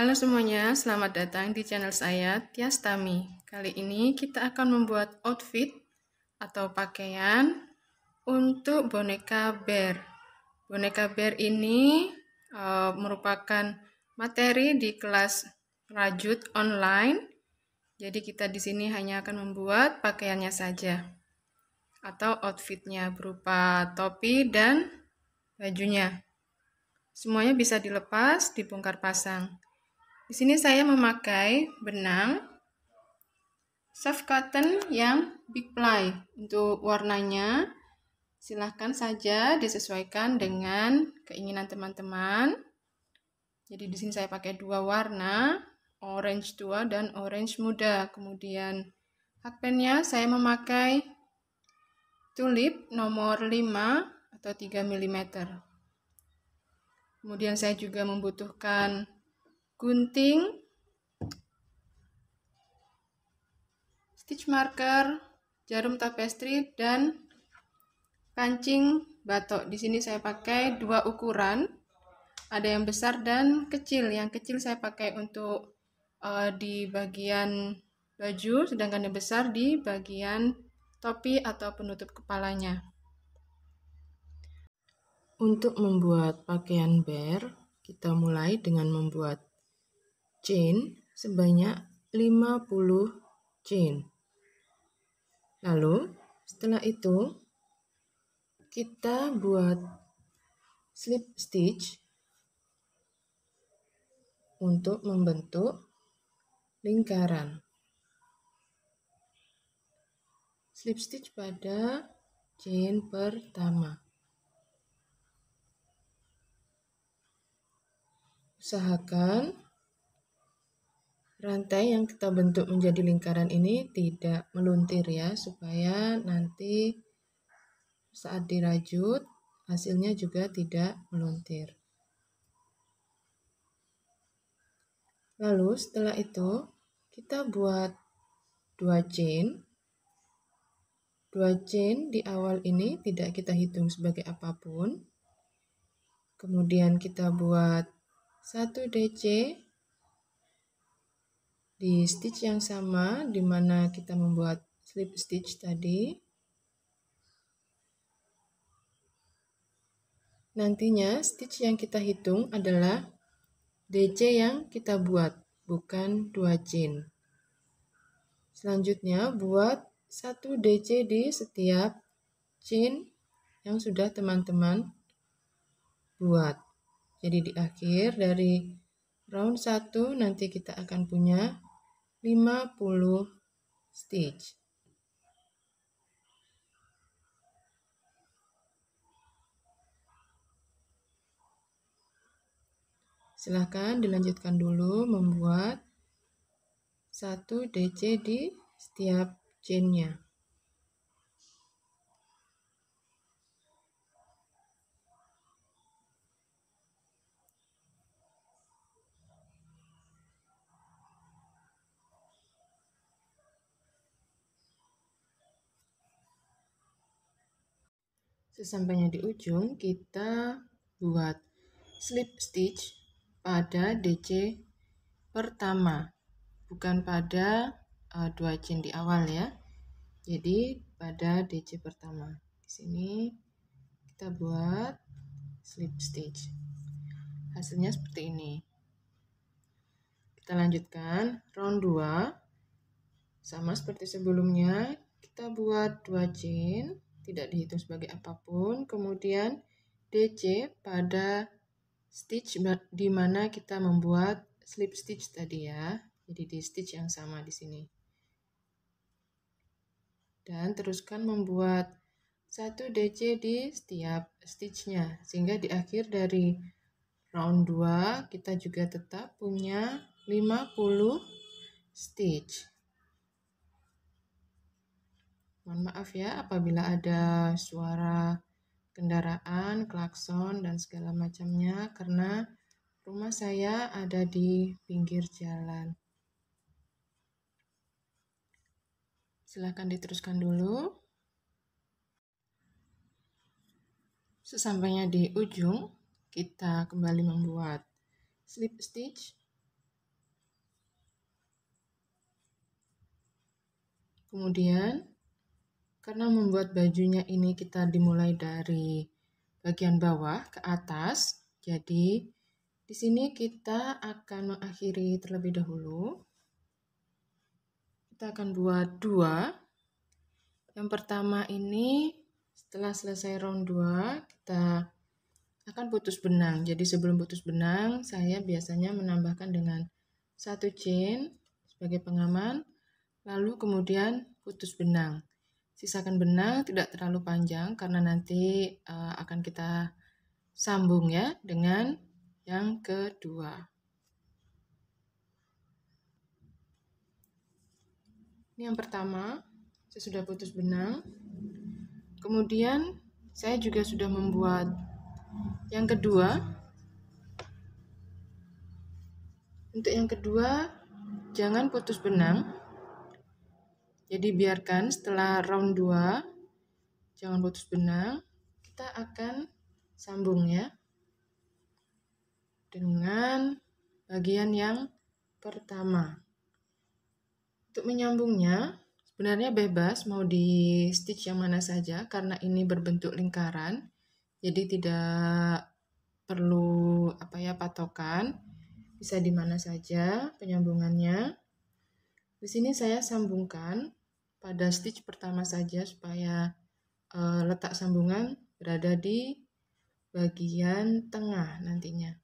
Halo semuanya, selamat datang di channel saya, Tias Tami. Kali ini kita akan membuat outfit atau pakaian untuk boneka bear. Boneka bear ini merupakan materi di kelas rajut online. Jadi kita di sini hanya akan membuat pakaiannya saja atau outfitnya berupa topi dan bajunya. Semuanya bisa dilepas, dibongkar pasang. Di sini saya memakai benang soft cotton yang big ply. Untuk warnanya silahkan saja disesuaikan dengan keinginan teman-teman. Jadi di sini saya pakai dua warna, orange tua dan orange muda. Kemudian hakpennya saya memakai tulip nomor 5 atau 3 mm. Kemudian saya juga membutuhkan gunting, stitch marker, jarum tapestry, dan kancing batok. Di sini saya pakai dua ukuran, ada yang besar dan kecil. Yang kecil saya pakai untuk di bagian baju, sedangkan yang besar di bagian topi atau penutup kepalanya. Untuk membuat pakaian bear, kita mulai dengan membuat chain sebanyak 50 chain. Lalu setelah itu kita buat slip stitch untuk membentuk lingkaran. Slip stitch pada chain pertama. Usahakan rantai yang kita bentuk menjadi lingkaran ini tidak meluntir ya, supaya nanti saat dirajut hasilnya juga tidak meluntir. Lalu setelah itu kita buat 2 chain. 2 chain di awal ini tidak kita hitung sebagai apapun. Kemudian kita buat 1 DC di stitch yang sama di mana kita membuat slip stitch tadi. Nantinya stitch yang kita hitung adalah DC yang kita buat, bukan 2 chain. Selanjutnya buat 1 DC di setiap chain yang sudah teman-teman buat. Jadi di akhir dari round 1 nanti kita akan punya 50 stitch. Silahkan dilanjutkan dulu membuat 1 DC di setiap chainnya. Sesampainya di ujung, kita buat slip stitch pada DC pertama, bukan pada 2 chain di awal ya. Jadi pada DC pertama. Di sini kita buat slip stitch. Hasilnya seperti ini. Kita lanjutkan round 2. Sama seperti sebelumnya, kita buat 2 chain, tidak dihitung sebagai apapun. Kemudian DC pada stitch di mana kita membuat slip stitch tadi ya. Jadi di stitch yang sama di sini. Dan teruskan membuat 1 DC di setiap stitchnya, sehingga di akhir dari round 2 kita juga tetap punya 50 stitch. Mohon maaf ya apabila ada suara kendaraan, klakson, dan segala macamnya, karena rumah saya ada di pinggir jalan. Silahkan diteruskan dulu. Sesampainya di ujung, kita kembali membuat slip stitch Kemudian karena membuat bajunya ini kita dimulai dari bagian bawah ke atas, jadi di sini kita akan mengakhiri terlebih dahulu. Kita akan buat 2. Yang pertama ini setelah selesai round 2, kita akan putus benang. Jadi sebelum putus benang, saya biasanya menambahkan dengan 1 chain sebagai pengaman, lalu kemudian putus benang. Sisakan benang tidak terlalu panjang karena nanti akan kita sambung ya dengan yang kedua. Ini yang pertama, saya sudah putus benang. Kemudian saya juga sudah membuat yang kedua. Untuk yang kedua, jangan putus benang. Jadi biarkan setelah round 2, jangan putus benang. Kita akan sambung ya dengan bagian yang pertama. Untuk menyambungnya, sebenarnya bebas mau di stitch yang mana saja karena ini berbentuk lingkaran. Jadi tidak perlu patokan, bisa di mana saja penyambungannya. Di sini saya sambungkan pada stitch pertama saja supaya letak sambungan berada di bagian tengah nantinya.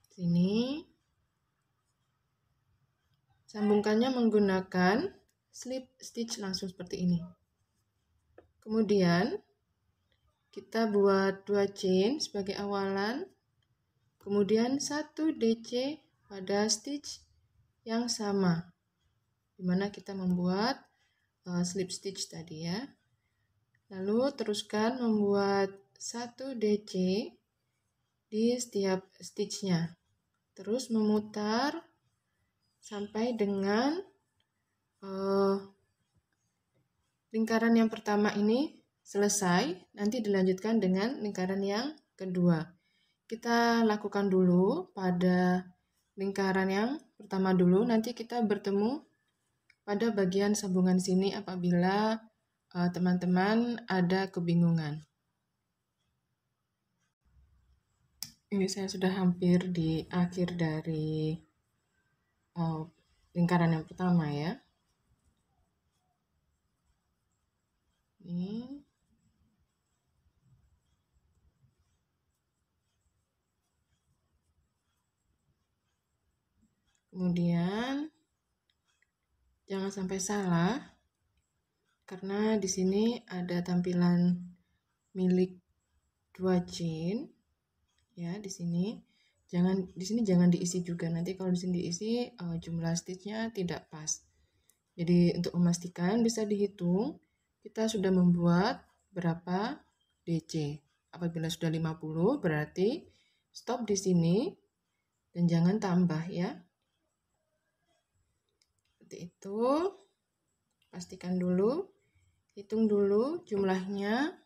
Sini sambungkannya menggunakan slip stitch langsung seperti ini. Kemudian kita buat 2 chain sebagai awalan, kemudian 1 DC pada stitch yang sama, dimana kita membuat slip stitch tadi ya. Lalu teruskan membuat 1 DC di setiap stitchnya, terus memutar sampai dengan lingkaran yang pertama ini selesai. Nanti dilanjutkan dengan lingkaran yang kedua. Kita lakukan dulu pada lingkaran yang pertama dulu, nanti kita bertemu pada bagian sambungan sini apabila teman-teman ada kebingungan. Ini saya sudah hampir di akhir dari lingkaran yang pertama ya. Ini. Kemudian jangan sampai salah karena di sini ada tampilan milik 2 chain ya di sini. Di sini jangan diisi juga, nanti kalau di sini diisi jumlah stitchnya tidak pas. Jadi untuk memastikan bisa dihitung kita sudah membuat berapa DC. Apabila sudah 50 berarti stop di sini dan jangan tambah ya. Seperti itu. Pastikan dulu, hitung dulu jumlahnya.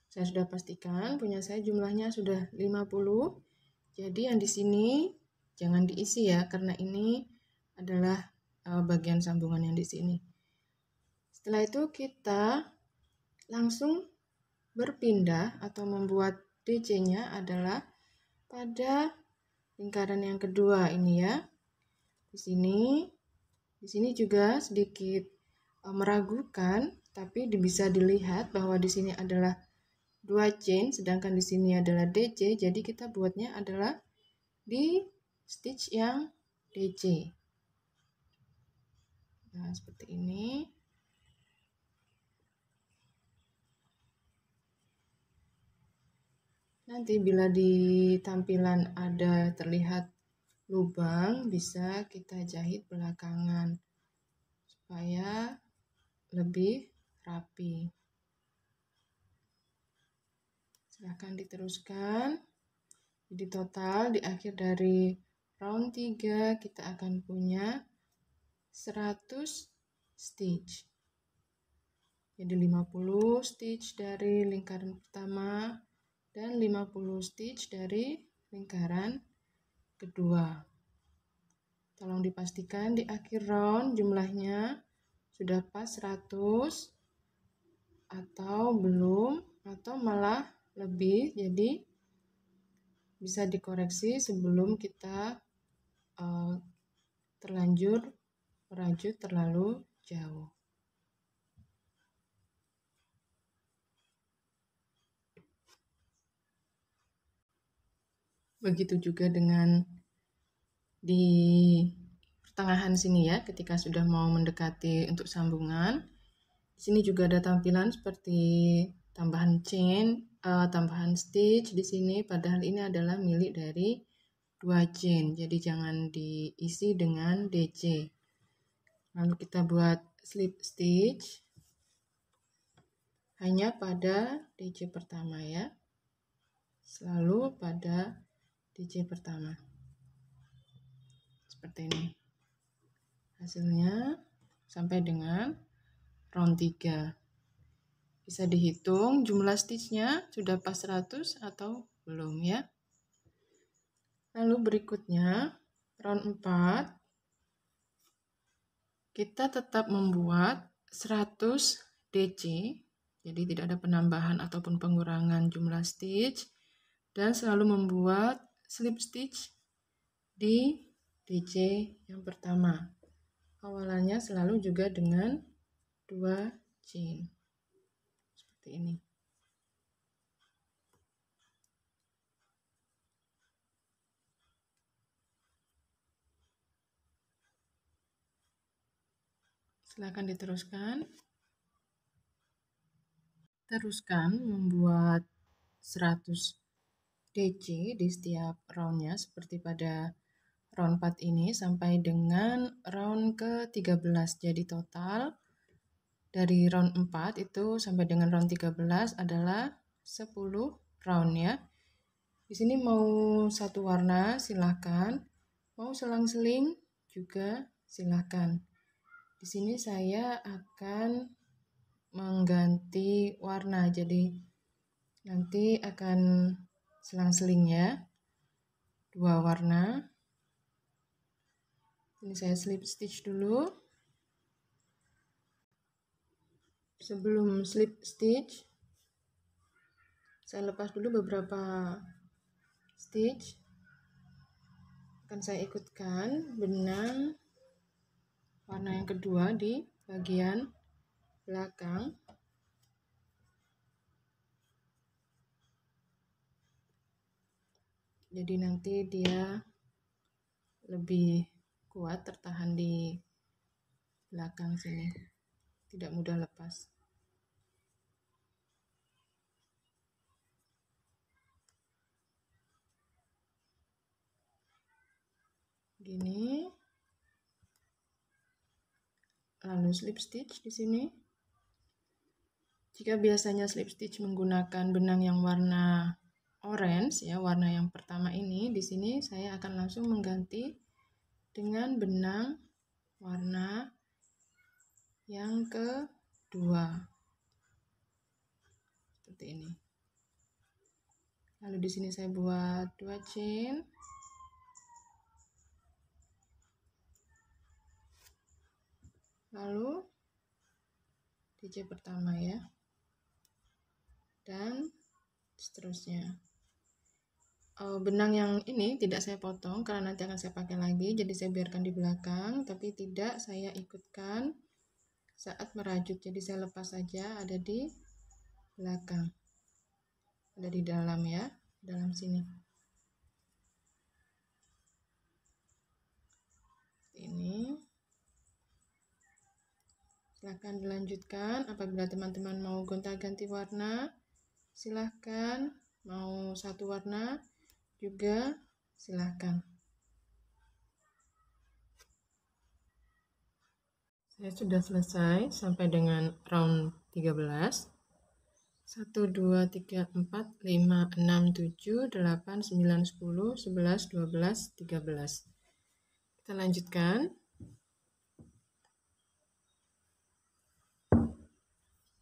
Saya sudah pastikan punya saya jumlahnya sudah 50. Jadi yang di sini jangan diisi ya karena ini adalah bagian sambungan yang di sini. Setelah itu kita langsung berpindah atau membuat DC-nya adalah pada lingkaran yang kedua ini ya. Di sini juga sedikit meragukan, tapi bisa dilihat bahwa di sini adalah 2 chain, sedangkan di sini adalah DC, jadi kita buatnya adalah di stitch yang DC. Nah, seperti ini. Nanti bila di tampilan ada terlihat lubang, bisa kita jahit belakangan supaya lebih rapi. Silahkan diteruskan. Jadi total di akhir dari round 3 kita akan punya 100 stitch. Jadi 50 stitch dari lingkaran pertama dan 50 stitch dari lingkaran kedua. Tolong dipastikan di akhir round jumlahnya sudah pas 100 atau belum, atau malah lebih. Jadi bisa dikoreksi sebelum kita terlanjur merajut terlalu jauh. Begitu juga dengan di pertengahan sini ya, ketika sudah mau mendekati untuk sambungan. Di sini juga ada tampilan seperti tambahan chain, tambahan stitch di sini, padahal ini adalah milik dari 2 chain, jadi jangan diisi dengan DC. Lalu kita buat slip stitch hanya pada DC pertama ya, selalu pada DC pertama. Seperti ini hasilnya sampai dengan round 3. Bisa dihitung jumlah stitchnya sudah pas 100 atau belum ya. Lalu berikutnya round 4 kita tetap membuat 100 DC, jadi tidak ada penambahan ataupun pengurangan jumlah stitch, dan selalu membuat slip stitch di DC yang pertama. Awalannya selalu juga dengan 2 chain. Seperti ini. Silakan diteruskan. Teruskan membuat 100 DC di setiap roundnya seperti pada round 4 ini sampai dengan round ke-13. Jadi total dari round 4 itu sampai dengan round 13 adalah 10 round ya. Di sini mau satu warna silahkan, mau selang-seling juga silahkan. Di sini saya akan mengganti warna, jadi nanti akan selang-seling ya, 2 warna. Ini saya slip stitch dulu. Sebelum slip stitch, saya lepas dulu beberapa stitch. Akan saya ikutkan benang warna yang kedua di bagian belakang. Jadi nanti dia lebih kuat tertahan di belakang sini, tidak mudah lepas. Gini. Lalu slip stitch di sini. Jika biasanya slip stitch menggunakan benang yang warna orange ya, warna yang pertama ini, di sini saya akan langsung mengganti dengan benang warna yang kedua. Seperti ini. Lalu di sini saya buat 2 chain. Lalu DC pertama ya. Dan seterusnya. Benang yang ini tidak saya potong karena nanti akan saya pakai lagi, jadi saya biarkan di belakang, tapi tidak saya ikutkan saat merajut, jadi saya lepas saja, ada di belakang, ada di dalam ya, dalam sini. Ini silahkan dilanjutkan. Apabila teman-teman mau gonta-ganti warna, silahkan. Mau satu warna juga silahkan. Saya sudah selesai sampai dengan round 13. 1, 2, 3, 4, 5, 6, 7, 8, 9, 10, 11, 12, 13. Kita lanjutkan.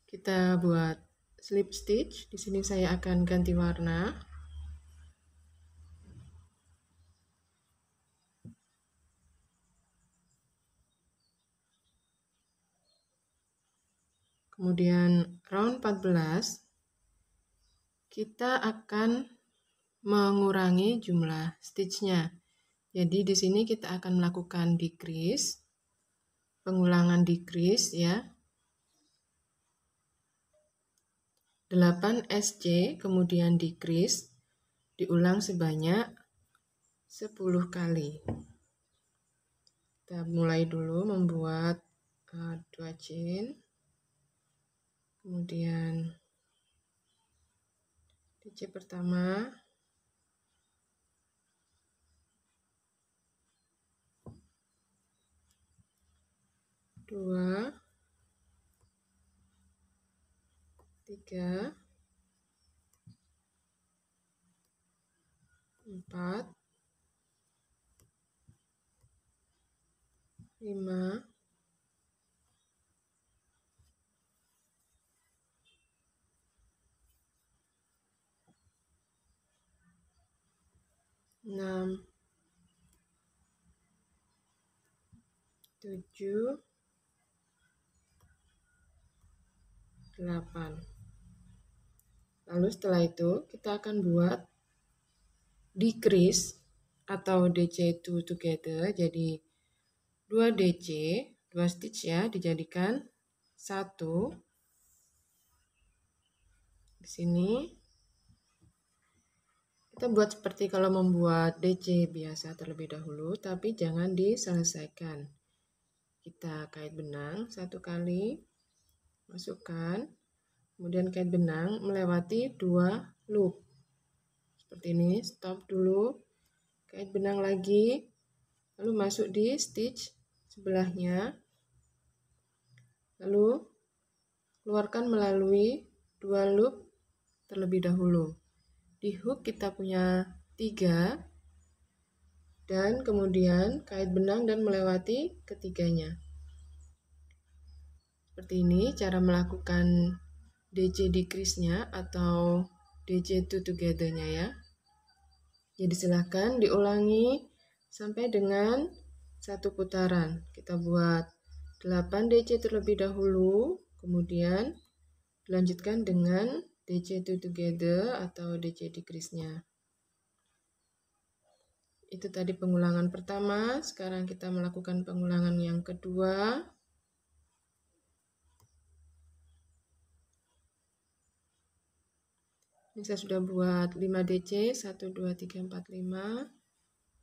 Kita buat slip stitch. Di sini saya akan ganti warna. Kemudian round 14 kita akan mengurangi jumlah stitch-nya. Jadi di sini kita akan melakukan decrease, pengulangan decrease ya. 8 SC kemudian decrease, diulang sebanyak 10 kali. Kita mulai dulu membuat 2 chain, kemudian DC pertama, dua, 3, 4, 5, 6, 7, 8. Lalu setelah itu kita akan buat decrease atau DC two together. Jadi 2 DC, 2 stitch ya, dijadikan 1 di sini. Kita buat seperti kalau membuat DC biasa terlebih dahulu, tapi jangan diselesaikan. Kita kait benang 1 kali, masukkan, kemudian kait benang melewati 2 loop. Seperti ini, stop dulu, kait benang lagi, lalu masuk di stitch sebelahnya, lalu keluarkan melalui 2 loop terlebih dahulu. Di hook kita punya 3 dan kemudian kait benang dan melewati ketiganya. Seperti ini cara melakukan DC decrease-nya atau DC two together-nya ya. Jadi silahkan diulangi sampai dengan 1 putaran. Kita buat 8 DC terlebih dahulu, kemudian dilanjutkan dengan DC two together atau DC decrease-nya. Itu tadi pengulangan pertama, sekarang kita melakukan pengulangan yang kedua. Ini saya sudah buat 5 DC, 1, 2, 3, 4, 5.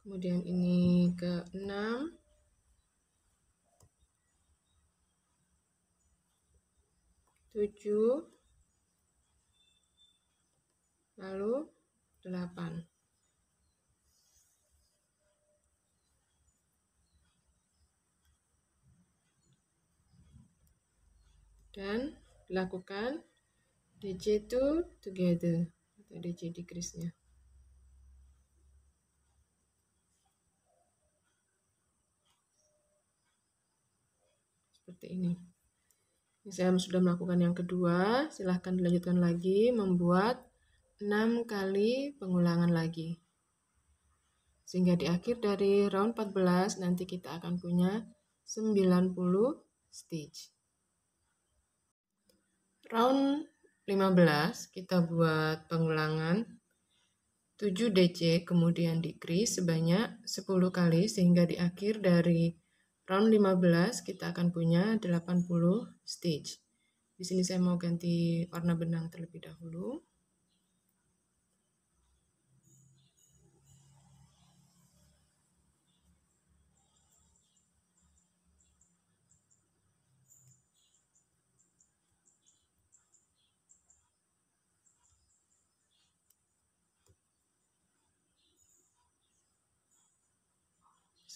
Kemudian ini ke 6. 7. Lalu 8. Dan dilakukan DC two together atau DC decrease-nya. Seperti ini. Ini saya sudah melakukan yang kedua, silahkan dilanjutkan lagi membuat 6 kali pengulangan lagi. Sehingga di akhir dari round 14 nanti kita akan punya 90 stitch. Round 15 kita buat pengulangan 7 DC kemudian decrease sebanyak 10 kali sehingga di akhir dari round 15 kita akan punya 80 stitch. Di sini saya mau ganti warna benang terlebih dahulu.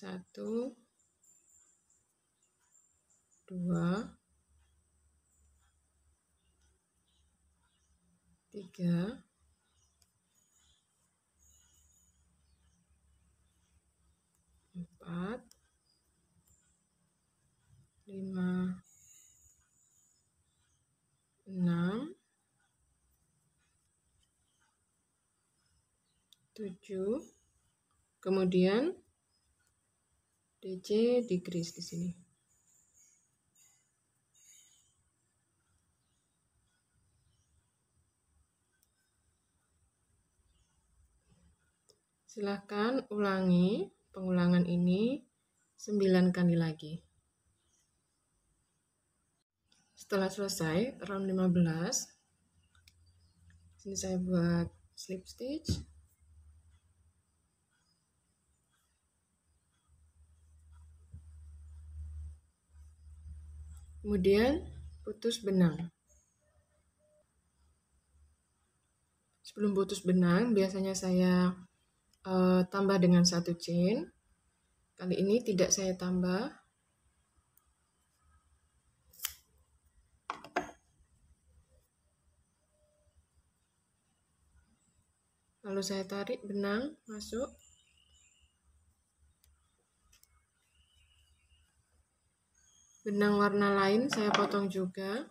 Satu, 2, 3, 4, 5, 6, 7, kemudian DC decrease di sini. Silahkan ulangi pengulangan ini 9 kali lagi. Setelah selesai round 15, sini saya buat slip stitch. Kemudian putus benang. Sebelum putus benang, biasanya saya tambah dengan 1 chain. Kali ini tidak saya tambah. Lalu saya tarik benang masuk. Benang warna lain saya potong juga.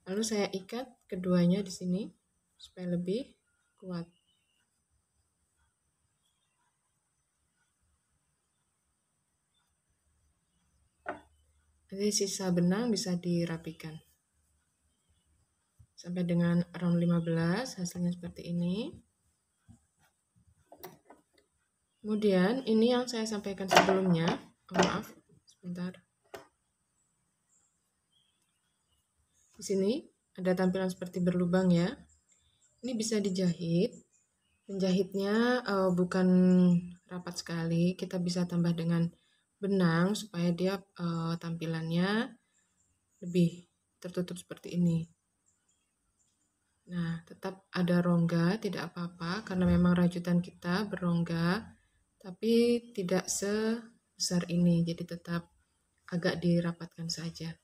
Lalu saya ikat keduanya di sini supaya lebih kuat. Jadi sisa benang bisa dirapikan. Sampai dengan round 15 hasilnya seperti ini. Kemudian ini yang saya sampaikan sebelumnya. Maaf, sebentar. Di sini ada tampilan seperti berlubang ya. Ini bisa dijahit. Menjahitnya bukan rapat sekali. Kita bisa tambah dengan benang supaya dia tampilannya lebih tertutup seperti ini. Nah, tetap ada rongga, tidak apa-apa karena memang rajutan kita berongga, tapi tidak sebesar ini, jadi tetap agak dirapatkan saja.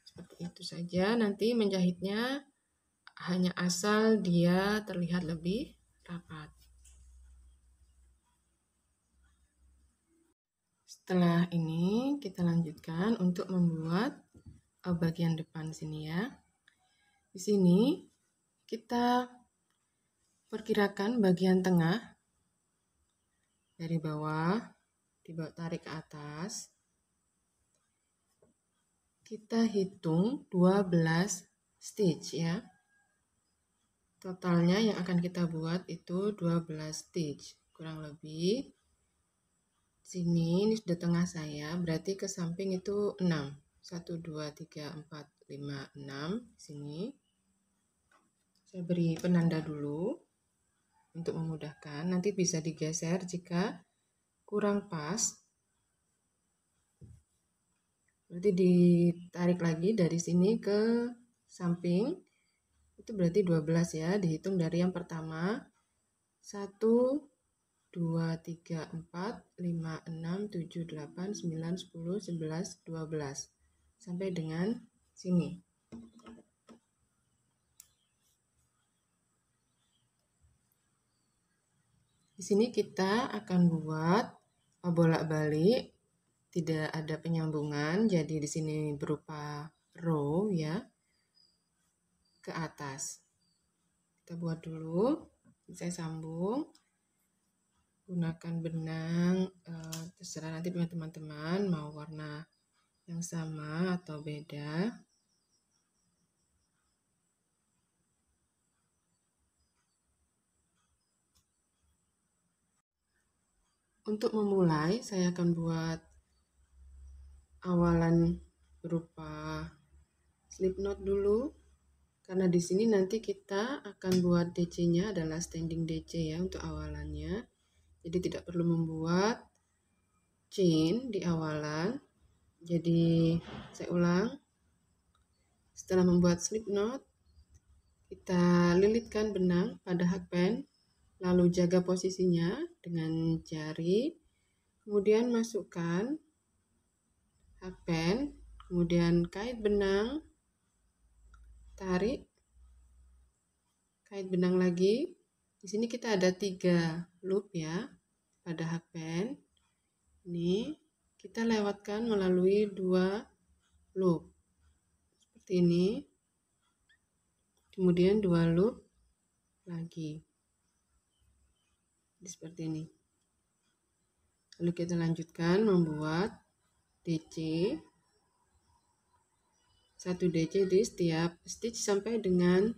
Seperti itu saja, nanti menjahitnya hanya asal dia terlihat lebih rapat. Setelah ini kita lanjutkan untuk membuat bagian depan sini ya. Di sini kita perkirakan bagian tengah dari bawah, dibawa tarik ke atas. Kita hitung 12 stitch ya. Totalnya yang akan kita buat itu 12 stitch. Kurang lebih sini ini sudah tengah saya, berarti ke samping itu 6. 1 2 3 4 5 6 sini. Saya beri penanda dulu untuk memudahkan. Nanti bisa digeser jika kurang pas. Berarti ditarik lagi dari sini ke samping. Itu berarti 12 ya, dihitung dari yang pertama. 1 2 3 4 5 6 7 8 9 10 11 12 sampai dengan sini. Di sini kita akan buat bolak-balik, tidak ada penyambungan, jadi di sini berupa row ya, ke atas. Kita buat dulu, saya sambung, gunakan benang, terserah nanti punya teman-teman mau warna yang sama atau beda. Untuk memulai, saya akan buat awalan berupa slip knot dulu, karena di sini nanti kita akan buat DC-nya adalah standing DC ya untuk awalannya. Jadi tidak perlu membuat chain di awalan. Jadi saya ulang. Setelah membuat slip knot, kita lilitkan benang pada hakpen, lalu jaga posisinya dengan jari, kemudian masukkan hakpen, kemudian kait benang, tarik, kait benang lagi. Di sini kita ada 3 loop ya pada hakpen. Ini kita lewatkan melalui 2 loop seperti ini, kemudian 2 loop lagi seperti ini. Lalu kita lanjutkan membuat DC, 1 DC di setiap stitch sampai dengan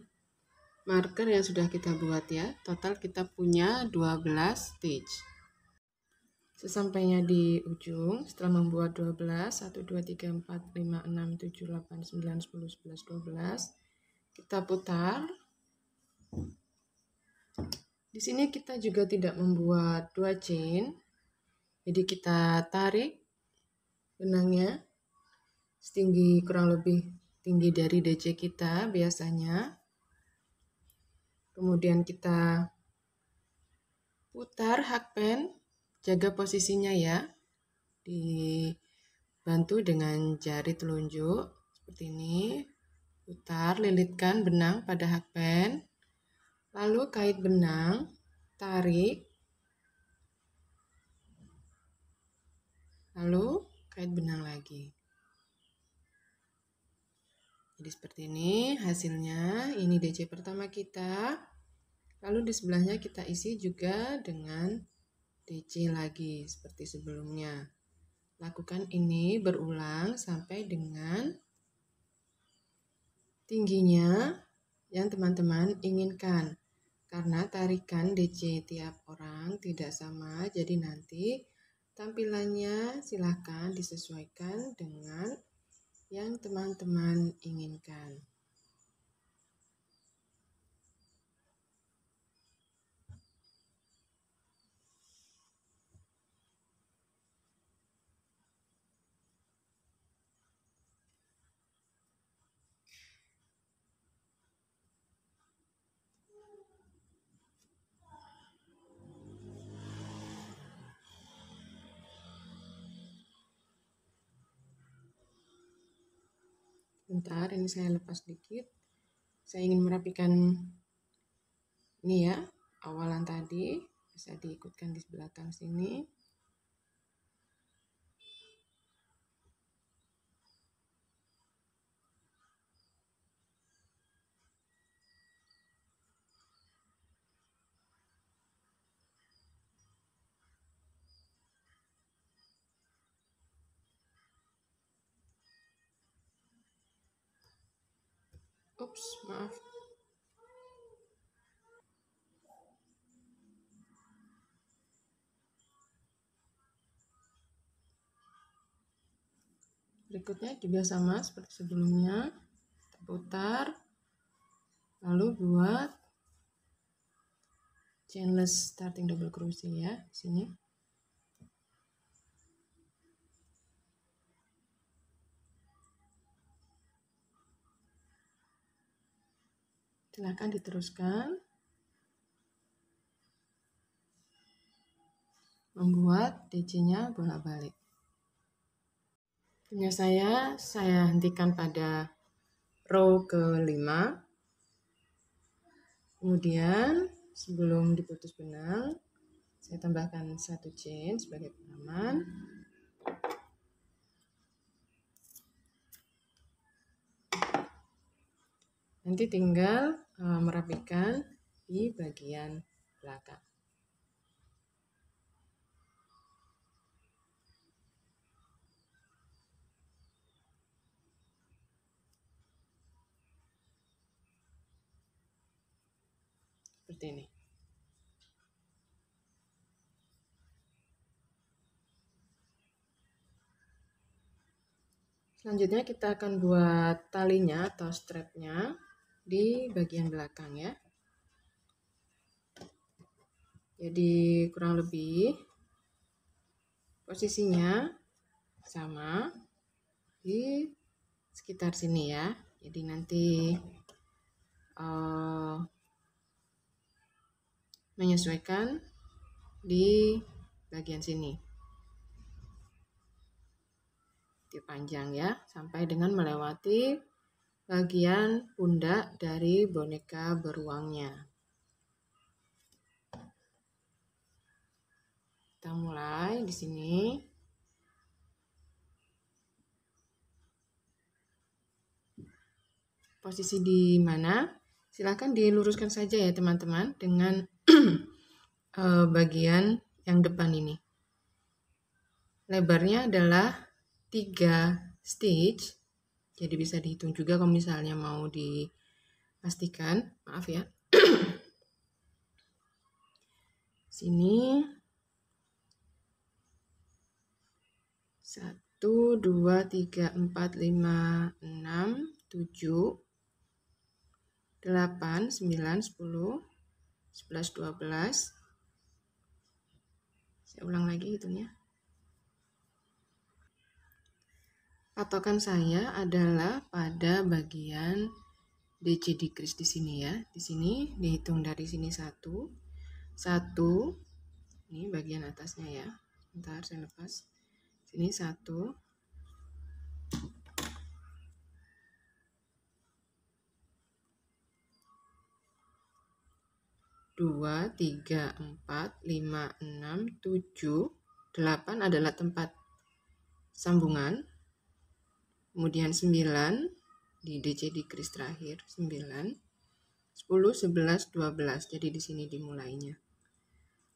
marker yang sudah kita buat ya. Total kita punya 12 stitch. Sesampainya di ujung, setelah membuat 12, 1, 2, 3, 4, 5, 6, 7, 8, 9, 10, 11, 12, kita putar. Di sini kita juga tidak membuat 2 chain, jadi kita tarik benangnya setinggi kurang lebih tinggi dari DC kita biasanya. Kemudian kita putar hakpen, jaga posisinya ya, dibantu dengan jari telunjuk seperti ini. Putar, lilitkan benang pada hakpen, lalu kait benang, tarik, lalu kait benang lagi. Jadi seperti ini hasilnya. Ini DC pertama kita. Lalu di sebelahnya kita isi juga dengan DC lagi seperti sebelumnya. Lakukan ini berulang sampai dengan tingginya yang teman-teman inginkan. Karena tarikan DC tiap orang tidak sama, jadi nanti tampilannya silahkan disesuaikan dengan yang teman-teman inginkan. Bentar, ini saya lepas sedikit. Saya ingin merapikan ini ya, awalan tadi. Bisa diikutkan di belakang sini. Ups, maaf. Berikutnya juga sama seperti sebelumnya. Kita putar, lalu buat chainless starting double crochet ya di sini. Silakan diteruskan membuat DC-nya bolak-balik. Punya saya hentikan pada row ke-5. Kemudian sebelum diputus benang, saya tambahkan 1 chain sebagai pengaman. Nanti tinggal merapikan di bagian belakang. Seperti ini. Selanjutnya kita akan buat talinya atau strapnya di bagian belakang ya. Jadi kurang lebih posisinya sama di sekitar sini ya. Jadi nanti menyesuaikan di bagian sini. Panjang ya, sampai dengan melewati bagian pundak dari boneka beruangnya. Kita mulai di sini. Posisi di mana? Silakan diluruskan saja ya teman-teman dengan bagian yang depan ini. Lebarnya adalah 3 stitch. Jadi bisa dihitung juga kalau misalnya mau di pastikan, maaf ya. Sini 1, 2, 3, 4, 5, 6, 7, 8, 9, 10, 11, 12. Saya ulang lagi hitungnya. Patokan saya adalah pada bagian DC decrease di sini ya. Di sini dihitung dari sini 1, ini bagian atasnya ya. Bentar saya lepas. Sini 1, 2, 3, 4, 5, 6, 7, 8 adalah tempat sambungan. Kemudian 9 di DC decrease terakhir 9, 10, 11, 12. Jadi di sini dimulainya.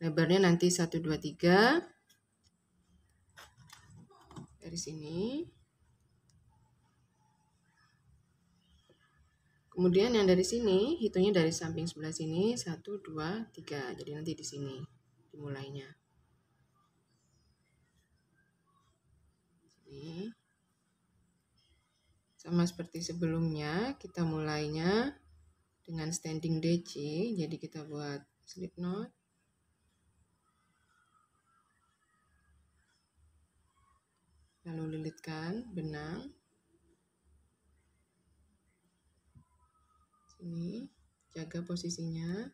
Lebarnya nanti 1, 2, 3 dari sini. Kemudian yang dari sini hitungnya dari samping sebelah sini 1, 2, 3. Jadi nanti di sini dimulainya. Ini sama seperti sebelumnya, kita mulainya dengan standing DC. Jadi kita buat slip knot. Lalu lilitkan benang. Sini, jaga posisinya.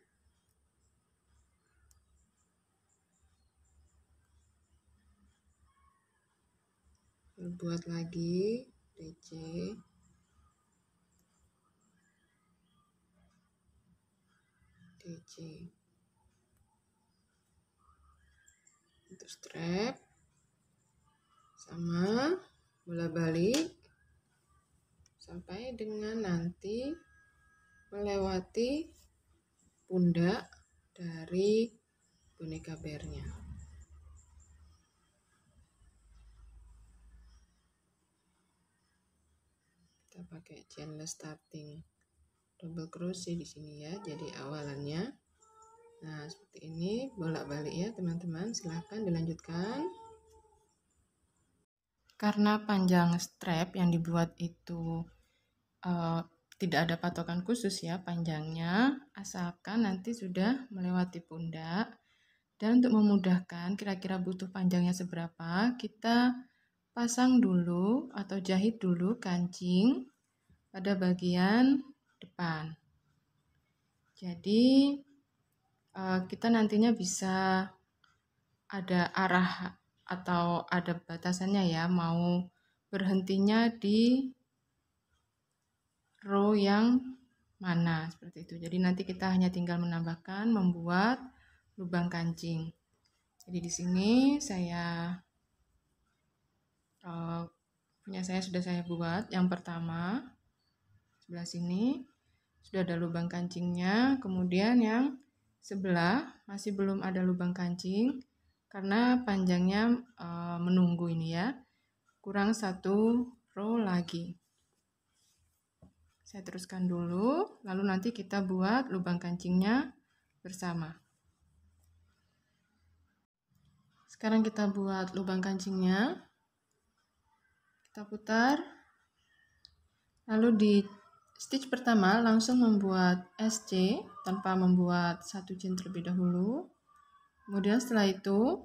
Lalu buat lagi DC. DC. Untuk strap sama bola balik sampai dengan nanti melewati pundak dari boneka bearnya. Kita pakai chainless starting double crochet di sini ya. Jadi awalannya. Nah, seperti ini bolak-balik ya, teman-teman. Silahkan dilanjutkan. Karena panjang strap yang dibuat itu tidak ada patokan khusus ya panjangnya, asalkan nanti sudah melewati pundak. Dan untuk memudahkan kira-kira butuh panjangnya seberapa, kita pasang dulu atau jahit dulu kancing pada bagian depan. Jadi kita nantinya bisa ada arah atau ada batasannya ya, mau berhentinya di row yang mana seperti itu. Jadi nanti kita hanya tinggal menambahkan, membuat lubang kancing. Jadi di sini punya saya sudah saya buat. Yang pertama sebelah sini sudah ada lubang kancingnya. Kemudian yang sebelah masih belum ada lubang kancing karena panjangnya menunggu ini ya. Kurang 1 row lagi. Saya teruskan dulu, lalu nanti kita buat lubang kancingnya bersama. Sekarang kita buat lubang kancingnya. Kita putar. Lalu di stitch pertama langsung membuat SC tanpa membuat 1 chain terlebih dahulu. Kemudian setelah itu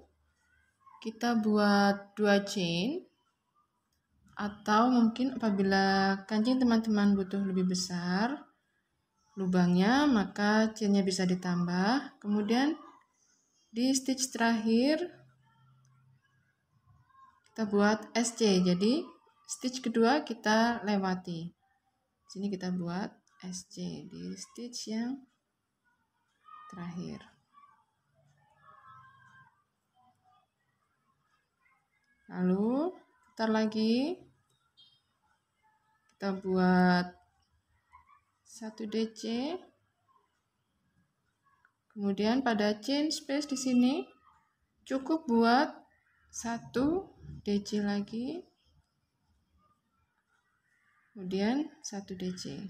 kita buat 2 chain. Atau mungkin apabila kancing teman-teman butuh lebih besar lubangnya, maka chainnya bisa ditambah. Kemudian di stitch terakhir kita buat SC. Jadi stitch kedua kita lewati. Sini kita buat SC di stitch yang terakhir. Lalu putar lagi. Kita buat 1 DC. Kemudian pada chain space di sini cukup buat 1 DC lagi. Kemudian 1 DC.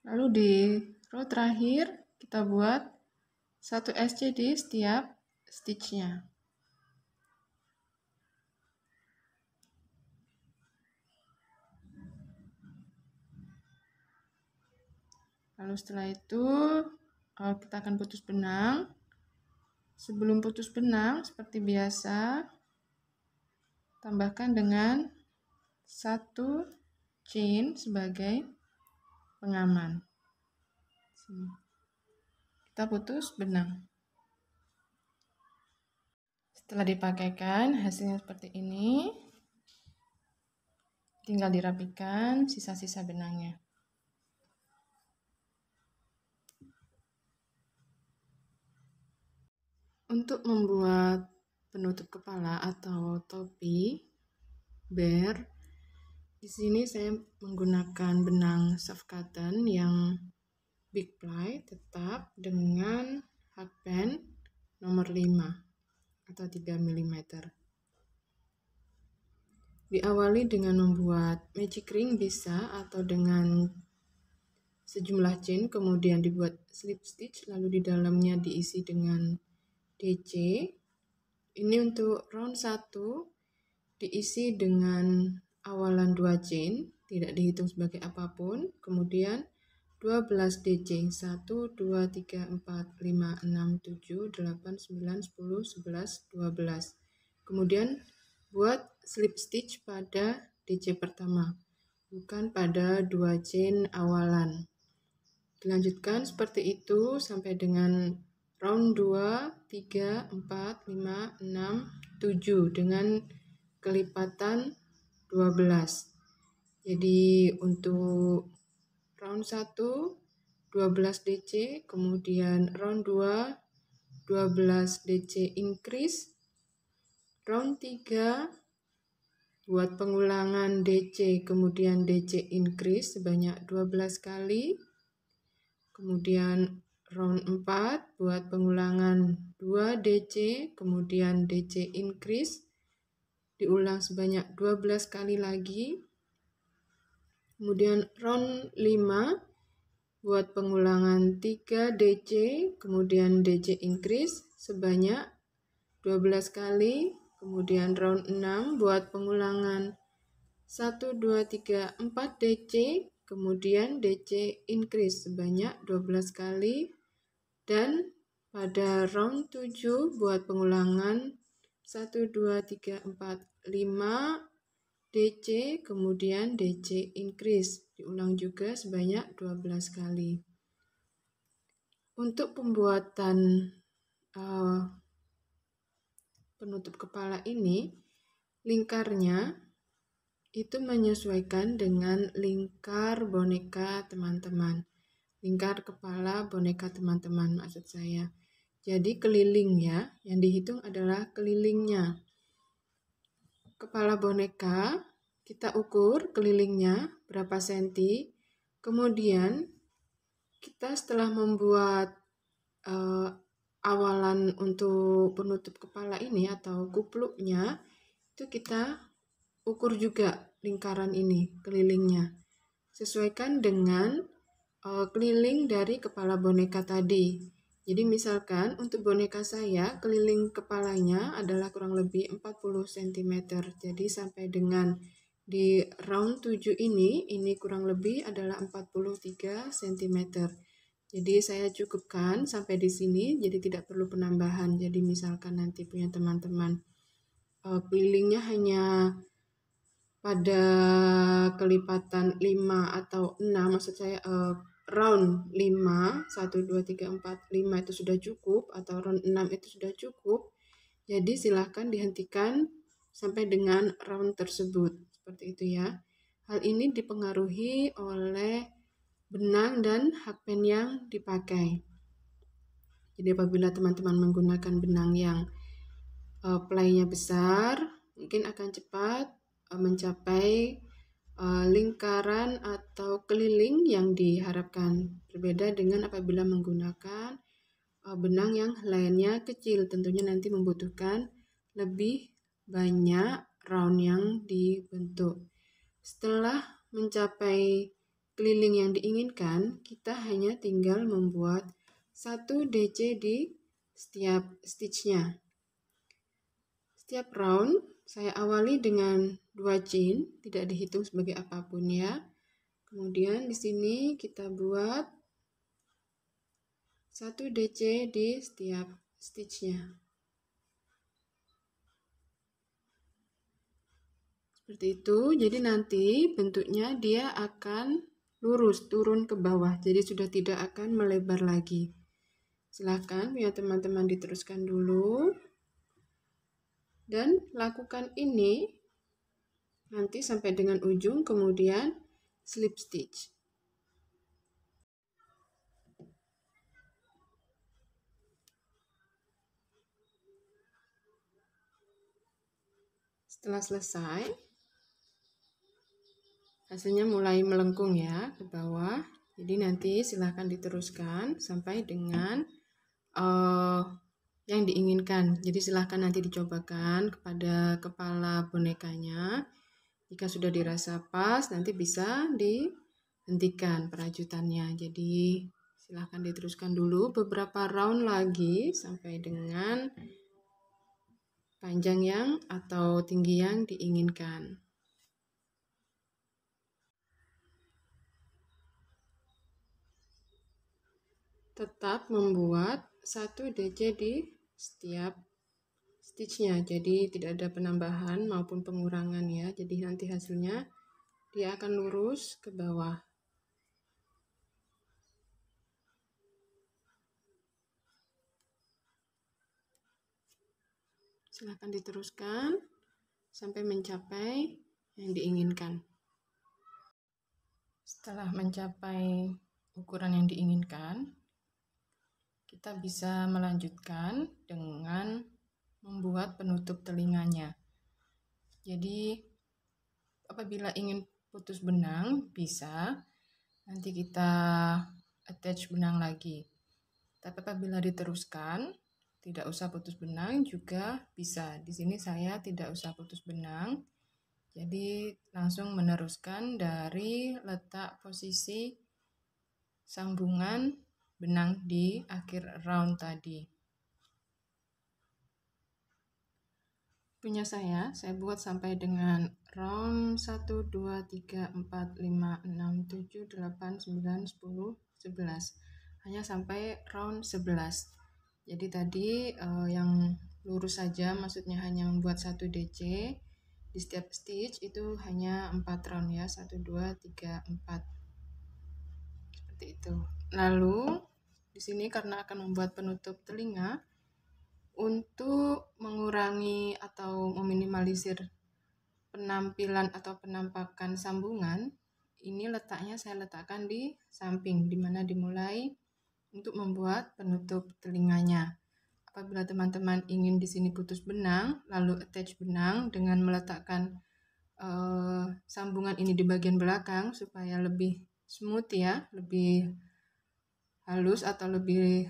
Lalu di row terakhir kita buat 1 SC di setiap stitchnya. Lalu setelah itu kita akan putus benang. Sebelum putus benang, seperti biasa, tambahkan dengan 1 chain sebagai pengaman. Kita putus benang. Setelah dipakaikan, hasilnya seperti ini. Tinggal dirapikan sisa-sisa benangnya. Untuk membuat penutup kepala atau topi bear, di sini saya menggunakan benang soft cotton yang big ply tetap dengan hakpen nomor 5 atau 3 mm. Diawali dengan membuat magic ring bisa, atau dengan sejumlah chain kemudian dibuat slip stitch, lalu di dalamnya diisi dengan DC. Ini untuk round 1 diisi dengan awalan 2 chain, tidak dihitung sebagai apapun. Kemudian 12 DC, 1, 2, 3, 4, 5, 6, 7, 8, 9, 10, 11, 12. Kemudian buat slip stitch pada DC pertama, bukan pada 2 chain awalan. Dilanjutkan seperti itu sampai dengan round 2, 3, 4, 5, 6, 7 dengan kelipatan 12. Jadi untuk round 1 12 DC, kemudian round 2 12 DC increase, round 3 buat pengulangan DC kemudian DC increase sebanyak 12 kali. Kemudian round 4 buat pengulangan 2 DC kemudian DC increase, diulang sebanyak 12 kali lagi. Kemudian round 5 buat pengulangan 3 DC kemudian DC increase sebanyak 12 kali. Kemudian round 6 buat pengulangan 1, 2, 3, 4 DC kemudian DC increase sebanyak 12 kali. Dan pada round 7 buat pengulangan 1, 2, 3, 4, 5 DC kemudian DC increase, diulang juga sebanyak 12 kali. Untuk pembuatan penutup kepala ini, lingkarnya itu menyesuaikan dengan lingkar boneka teman-teman. Lingkar kepala boneka teman-teman maksud saya. Jadi keliling ya, yang dihitung adalah kelilingnya. Kepala boneka kita ukur kelilingnya berapa senti. Kemudian kita setelah membuat awalan untuk penutup kepala ini atau kupluknya, itu kita ukur juga lingkaran ini, kelilingnya. Sesuaikan dengan keliling dari kepala boneka tadi. Jadi misalkan untuk boneka saya, keliling kepalanya adalah kurang lebih 40 cm. Jadi sampai dengan di round 7 ini kurang lebih adalah 43 cm. Jadi saya cukupkan sampai di sini, jadi tidak perlu penambahan. Jadi misalkan nanti punya teman-teman kelilingnya hanya pada kelipatan 5 atau 6, maksud saya round 5, 1, 2, 3, 4, 5 itu sudah cukup, atau round 6 itu sudah cukup. Jadi silahkan dihentikan sampai dengan round tersebut, seperti itu ya. Hal ini dipengaruhi oleh benang dan hakpen yang dipakai. Jadi apabila teman-teman menggunakan benang yang ply-nya besar, mungkin akan cepat mencapai lingkaran atau keliling yang diharapkan. Berbeda dengan apabila menggunakan benang yang lainnya kecil, tentunya nanti membutuhkan lebih banyak round yang dibentuk. Setelah mencapai keliling yang diinginkan, kita hanya tinggal membuat 1 DC di setiap stitchnya. Setiap round saya awali dengan 2 chain, tidak dihitung sebagai apapun ya. Kemudian di sini kita buat 1 DC di setiap stitchnya. Seperti itu, jadi nanti bentuknya dia akan lurus turun ke bawah, jadi sudah tidak akan melebar lagi. Silahkan ya teman-teman diteruskan dulu. Dan lakukan ini nanti sampai dengan ujung, kemudian slip stitch. Setelah selesai, hasilnya mulai melengkung ya ke bawah. Jadi nanti silahkan diteruskan sampai dengan yang diinginkan. Jadi silahkan nanti dicobakan kepada kepala bonekanya. Jika sudah dirasa pas, nanti bisa dihentikan perajutannya. Jadi silahkan diteruskan dulu beberapa round lagi sampai dengan panjang yang atau tinggi yang diinginkan. Tetap membuat 1 DC di setiap stitchnya, jadi tidak ada penambahan maupun pengurangan ya. Jadi nanti hasilnya dia akan lurus ke bawah. Silahkan diteruskan sampai mencapai yang diinginkan. Setelah mencapai ukuran yang diinginkan, kita bisa melanjutkan dengan membuat penutup telinganya. Jadi apabila ingin putus benang bisa, nanti kita attach benang lagi. Tapi apabila diteruskan, tidak usah putus benang juga bisa. Di sini saya tidak usah putus benang. Jadi langsung meneruskan dari letak posisi sambungan benang di akhir round tadi. Punya saya buat sampai dengan round 1, 2, 3, 4, 5, 6, 7, 8, 9, 10, 11. Hanya sampai round 11. Jadi tadi yang lurus saja, maksudnya hanya membuat 1 DC. Di setiap stitch itu hanya 4 round ya, 1, 2, 3, 4. Seperti itu. Lalu di sini karena akan membuat penutup telinga, untuk mengurangi atau meminimalisir penampilan atau penampakan sambungan, ini letaknya saya letakkan di samping, di mana dimulai untuk membuat penutup telinganya. Apabila teman-teman ingin di sini putus benang, lalu attach benang dengan meletakkan sambungan ini di bagian belakang supaya lebih smooth ya, lebih halus atau lebih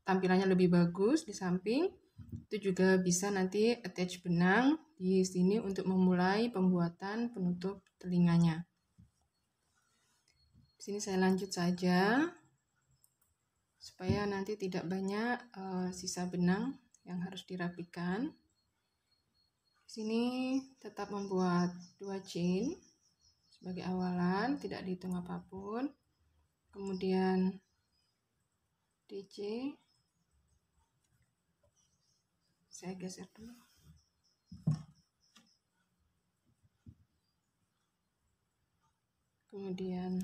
tampilannya lebih bagus di samping, itu juga bisa nanti attach benang di sini untuk memulai pembuatan penutup telinganya. Di sini saya lanjut saja supaya nanti tidak banyak sisa benang yang harus dirapikan. Di sini tetap membuat 2 chain sebagai awalan, tidak dihitung apapun. Kemudian DC, saya geser dulu. Kemudian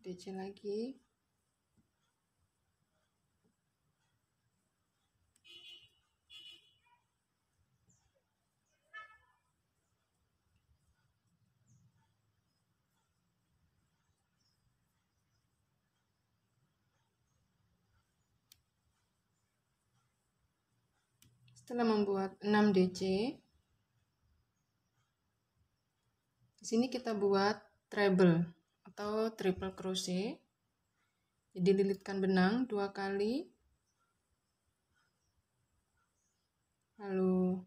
DC lagi. Setelah membuat 6 DC, di sini kita buat treble atau triple crochet. Jadi lilitkan benang 2 kali, lalu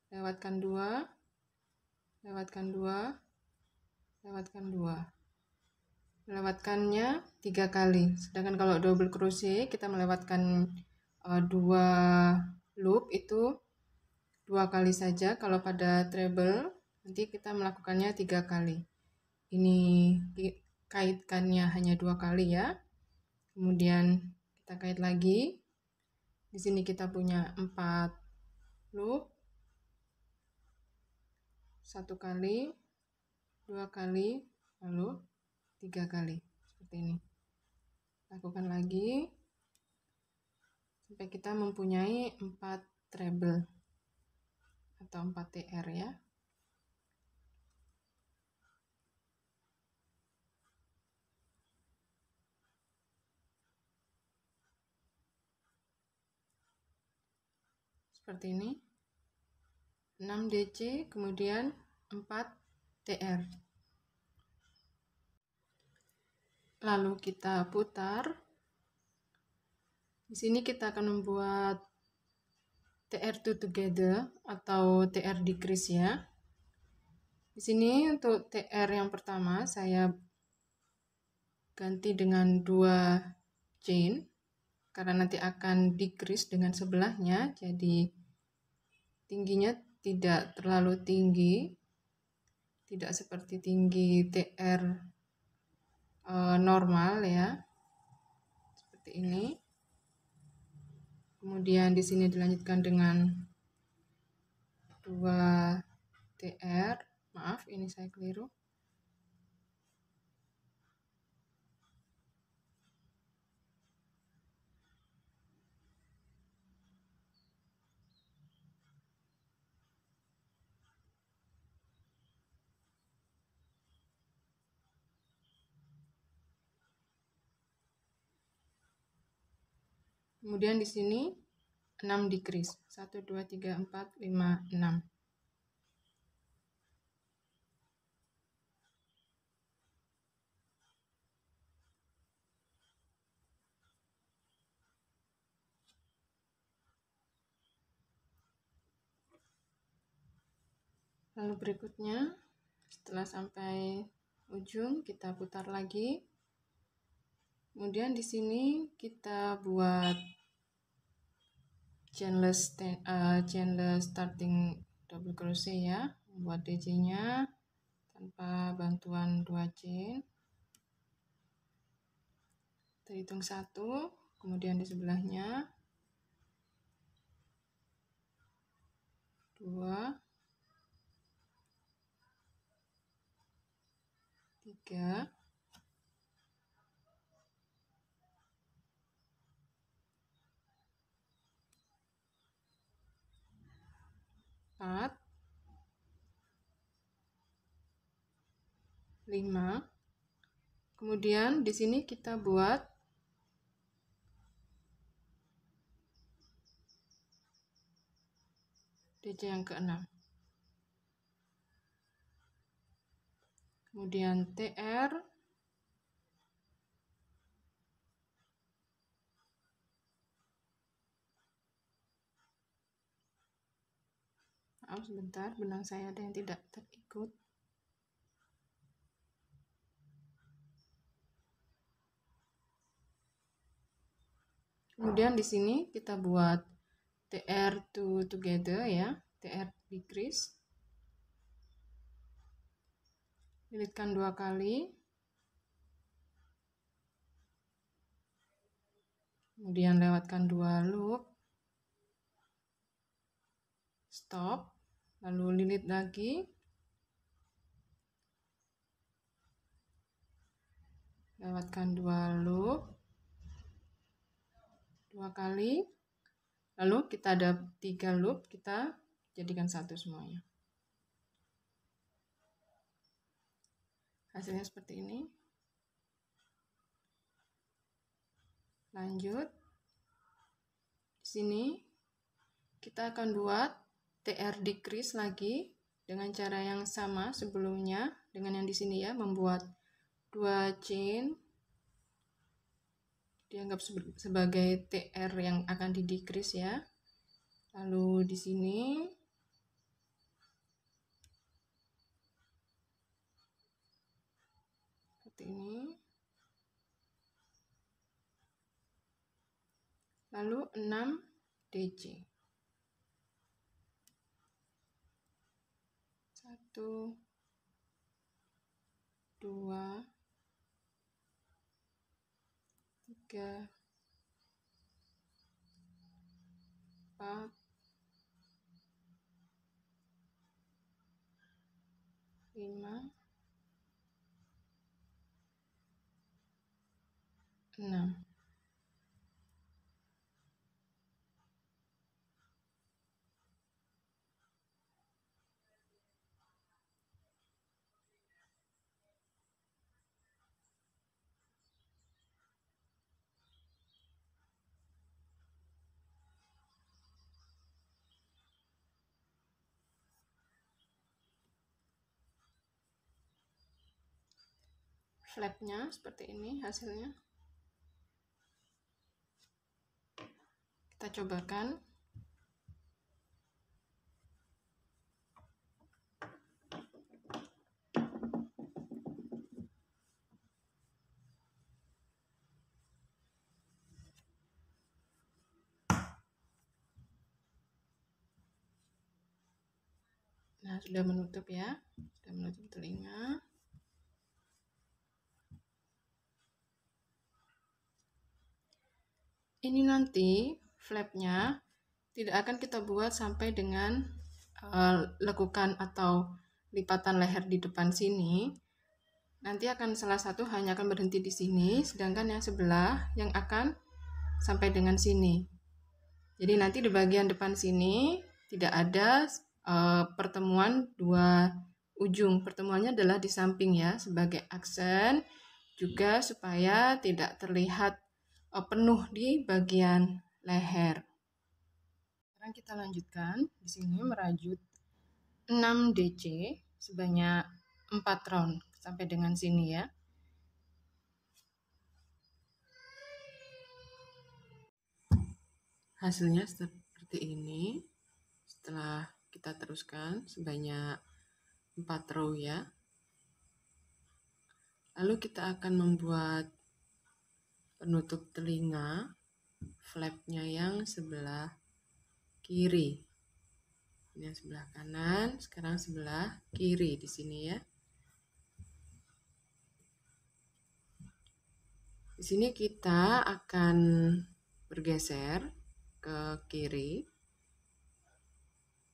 lewatkan 2, lewatkan 2, lewatkan 2. melewatkannya 3 kali. Sedangkan kalau double crochet kita melewatkan 2 loop itu 2 kali saja. Kalau pada treble nanti kita melakukannya 3 kali. Ini kaitkannya hanya 2 kali ya. Kemudian kita kait lagi. Di sini kita punya 4 loop. 1 kali, 2 kali, lalu 3 kali. Seperti ini. Lakukan lagi sampai kita mempunyai 4 treble atau 4 TR ya. Seperti ini. 6 DC kemudian 4 TR. Lalu kita putar. Di sini kita akan membuat TR2 together atau TR decrease ya. Di sini untuk TR yang pertama saya ganti dengan 2 chain karena nanti akan decrease dengan sebelahnya, jadi tingginya tidak terlalu tinggi, tidak seperti tinggi TR normal ya, seperti ini. Kemudian di sini dilanjutkan dengan 2 TR, maaf ini saya keliru. Kemudian di sini 6 decrease. 1 2 3 4 5 6. Lalu berikutnya setelah sampai ujung kita putar lagi. Kemudian di sini kita buat chainless starting double crochet ya, buat DC-nya tanpa bantuan 2 chain. Kita hitung 1, kemudian di sebelahnya 2 3 4 5. Kemudian di sini kita buat DC yang ke-6. Kemudian TR, maaf sebentar, benang saya ada yang tidak terikut. Kemudian di sini kita buat TR2 together ya, TR decrease. Lilitkan 2 kali. Kemudian lewatkan 2 loop. Stop, lalu lilit lagi. Lewatkan 2 loop. 2 kali. Lalu kita ada 3 loop, kita jadikan 1 semuanya. Hasilnya seperti ini. Lanjut. Di sini kita akan buat TR decrease lagi dengan cara yang sama sebelumnya dengan yang di sini ya, membuat 2 chain dianggap sebagai TR yang akan di decrease ya. Lalu di sini seperti ini. lalu 6 DC. 1, 2, 3, 4, 5, 6. Flapnya seperti ini hasilnya. Kita cobakan. Nah, sudah menutup ya. Sudah menutup telinga. Ini nanti flapnya tidak akan kita buat sampai dengan lekukan atau lipatan leher di depan sini. Nanti akan salah satu hanya akan berhenti di sini, sedangkan yang sebelah yang akan sampai dengan sini. Jadi nanti di bagian depan sini tidak ada pertemuan dua ujung. Pertemuannya adalah di samping ya, sebagai aksen juga supaya tidak terlihat penuh di bagian leher. Sekarang kita lanjutkan. Di sini merajut 6 DC sebanyak 4 round sampai dengan sini ya. Hasilnya seperti ini. Setelah kita teruskan sebanyak 4 row ya. Lalu kita akan membuat penutup telinga flapnya yang sebelah kiri. Ini yang sebelah kanan, sekarang sebelah kiri di sini ya. Di sini kita akan bergeser ke kiri.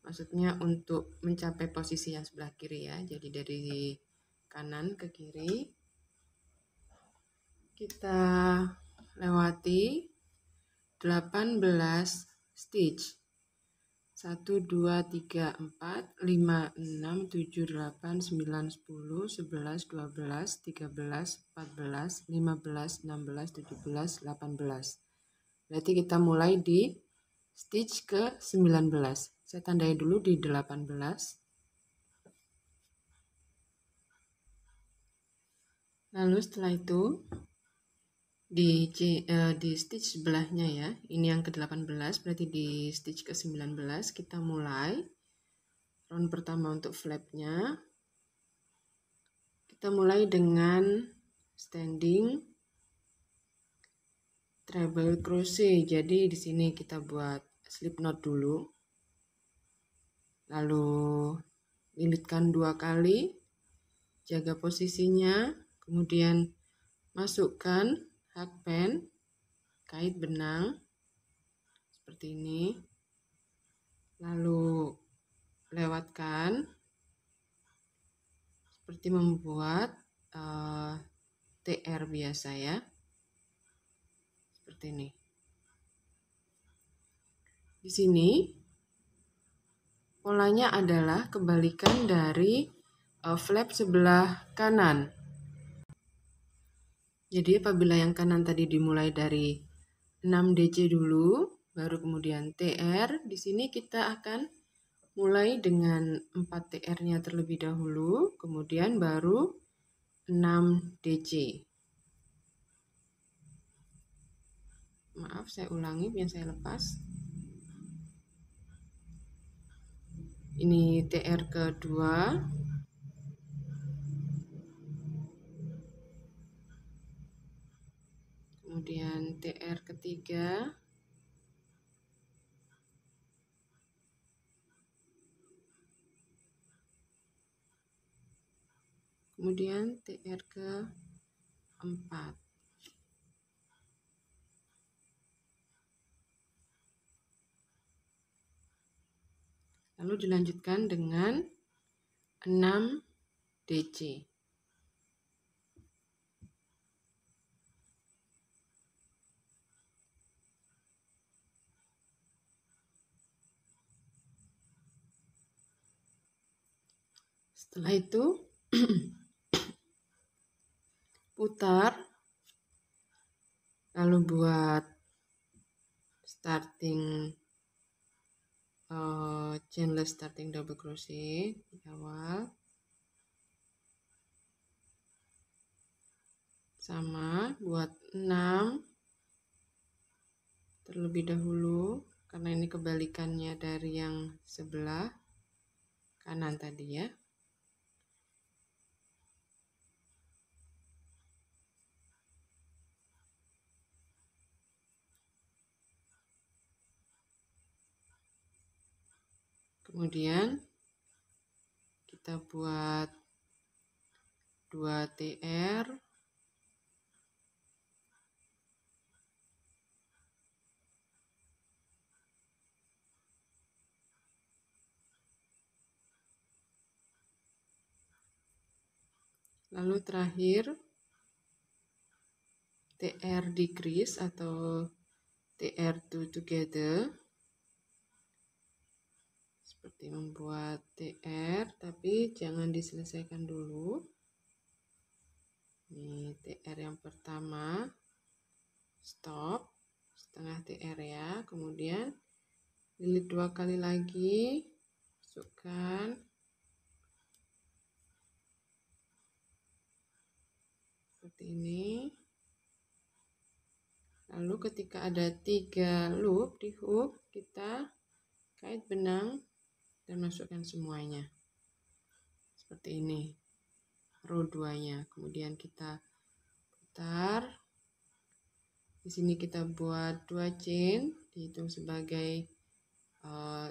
Maksudnya untuk mencapai posisi yang sebelah kiri ya. Jadi dari kanan ke kiri. Kita lewati 18 stitch. 1, 2, 3, 4, 5, 6, 7, 8, 9, 10, 11, 12, 13, 14, 15, 16, 17, 18. Berarti kita mulai di stitch ke 19. Saya tandai dulu di 18. Lalu setelah itu di stitch sebelahnya ya, ini yang ke-18, berarti di stitch ke-19 kita mulai round pertama untuk flapnya. Kita mulai dengan standing treble crochet. Jadi di sini kita buat slip knot dulu, lalu lilitkan 2 kali, jaga posisinya, kemudian masukkan hakpen, kait benang seperti ini, lalu lewatkan seperti membuat TR biasa ya, seperti ini. Di sini polanya adalah kebalikan dari flap sebelah kanan. Jadi apabila yang kanan tadi dimulai dari 6 DC dulu, baru kemudian TR, di sini kita akan mulai dengan 4 TR-nya terlebih dahulu, kemudian baru 6 DC. Maaf, saya ulangi biar saya lepas. Ini TR kedua. Kemudian TR ketiga. kemudian TR ke-4. Lalu dilanjutkan dengan 6 DC. Setelah itu putar, lalu buat starting chainless starting double crochet di awal, sama buat 6 terlebih dahulu karena ini kebalikannya dari yang sebelah kanan tadi ya. Kemudian kita buat 2 TR, lalu terakhir TR decrease atau TR2 together, seperti membuat TR tapi jangan diselesaikan dulu. Ini TR yang pertama, stop, setengah TR ya, kemudian lilit 2 kali lagi, masukkan, seperti ini. Lalu ketika ada 3 loop di hook, kita kait benang dan masukkan semuanya seperti ini, row 2-nya. Kemudian kita putar, di sini kita buat 2 chain, dihitung sebagai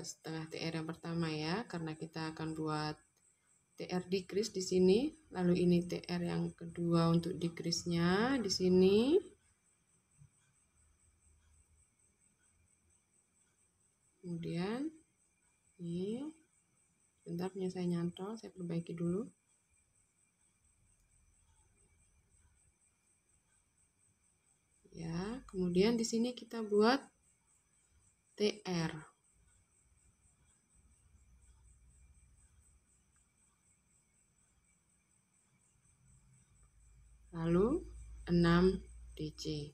setengah TR yang pertama ya, karena kita akan buat TR decrease di sini. Lalu ini TR yang kedua untuk decrease-nya di sini. Kemudian ini, sebentar punya saya nyantol, saya perbaiki dulu. Ya, kemudian di sini kita buat TR. Lalu 6 DC.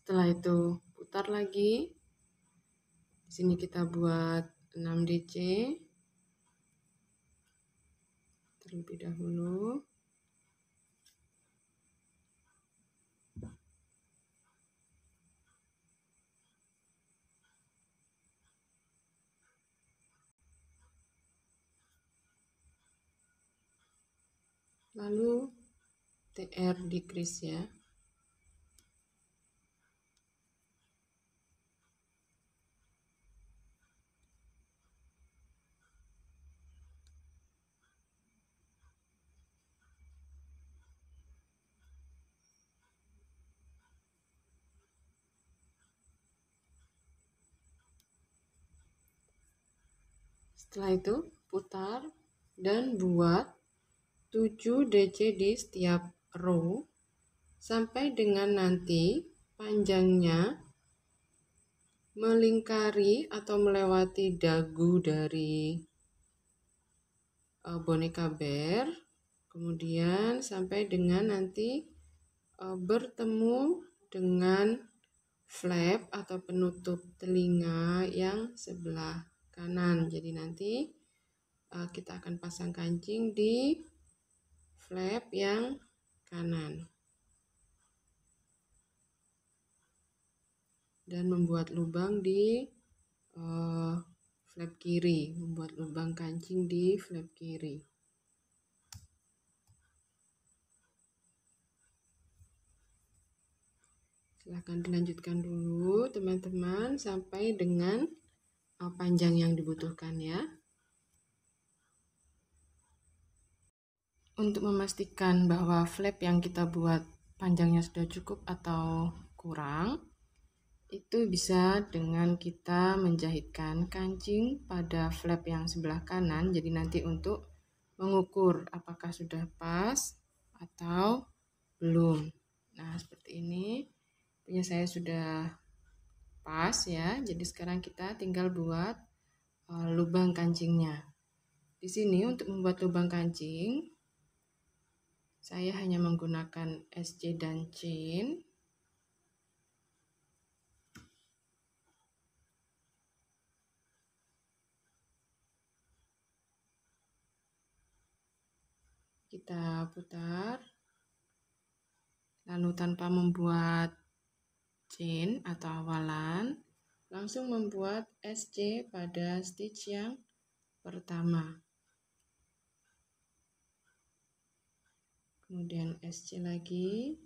Setelah itu putar lagi. Di sini kita buat 6 DC terlebih dahulu. Lalu TR decrease ya. Setelah itu putar dan buat 7 DC di setiap row sampai dengan nanti panjangnya melingkari atau melewati dagu dari boneka bear, kemudian sampai dengan nanti bertemu dengan flap atau penutup telinga yang sebelah kanan. Jadi nanti kita akan pasang kancing di flap yang kanan dan membuat lubang di flap kiri, membuat lubang kancing di flap kiri. Silahkan dilanjutkan dulu teman-teman sampai dengan panjang yang dibutuhkan ya. Untuk memastikan bahwa flap yang kita buat panjangnya sudah cukup atau kurang, itu bisa dengan kita menjahitkan kancing pada flap yang sebelah kanan. Jadi nanti untuk mengukur apakah sudah pas atau belum. Nah, seperti ini. Punya saya sudah pas ya. Jadi sekarang kita tinggal buat lubang kancingnya. Di sini untuk membuat lubang kancing, saya hanya menggunakan SC dan chain. Kita putar. Lalu tanpa membuat chain atau awalan, langsung membuat SC pada stitch yang pertama. Kemudian SC lagi.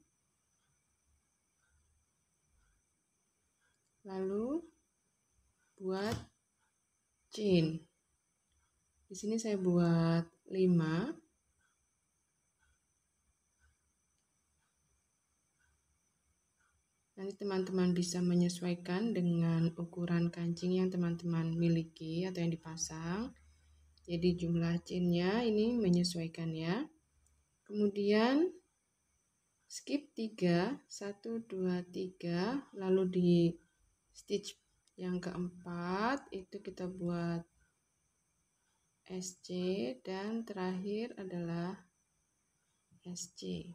Lalu buat chain. Di sini saya buat 5. Nanti teman-teman bisa menyesuaikan dengan ukuran kancing yang teman-teman miliki atau yang dipasang. Jadi jumlah chainnya ini menyesuaikan ya. Kemudian skip 3, 1, 2, 3, lalu di stitch yang keempat itu kita buat SC dan terakhir adalah SC.